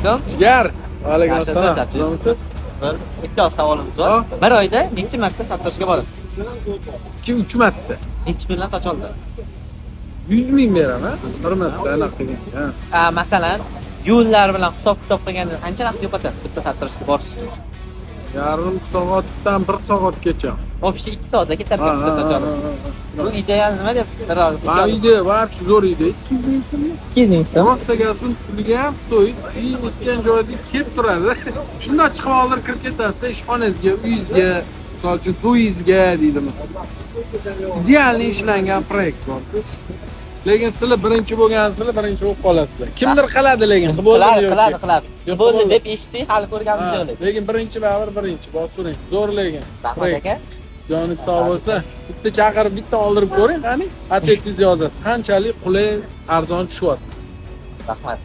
alaykum. Jigar. Alaykum Yaxshisiz, assalom. yaxshisiz. Sizmisiz? Bitta savolimiz bor. Ha? Bir oyda necha marta sartaroshga borasiz? 2-3 marta. Necha puldan soch olasiz? 100 ming beraman. Bir marta anaqa qilgan. Masalan, yo'llar bilan hisob-kitob qilganda qancha vaqt yo'qotasiz bitta sartaroshga borish uchun? Yarim soatdan 1 soatgacha. Ofisga 2 soatda ketarkan bitta soch olish. Bu ideya nima deb biroz Ha, ide, вообще zo'r ide. 200 ming so'm. 200 ming so'm. Rostagasini puliga ham stoyit. O'tgan joyingizga kelib turadi. Shunda chiqib oldirib kirib ketasiz ishxonangizga, uyingizga, misol uchun to'yingizga deydimi. Idealni ishlangan proyekt bor. Lekin sizlar birinchi bo'lgansizlar, birinchi bo'lib qolasizlar. Kimdir qiladi lekin, qiladi. Yo'q, Bo'ldi deb eshitdik, hali ko'rganimiz yo'q. Lekin birinchi baribir birinchi, bor so'rang. Zo'r lekin. Rahmat aka. Joningiz sog' bo'lsa, bitta chaqirib, bitta oldirib ko'ring, qani? Atletingizni yozasiz. Qanchalik qulay, arzon tushyapti. Rahmat.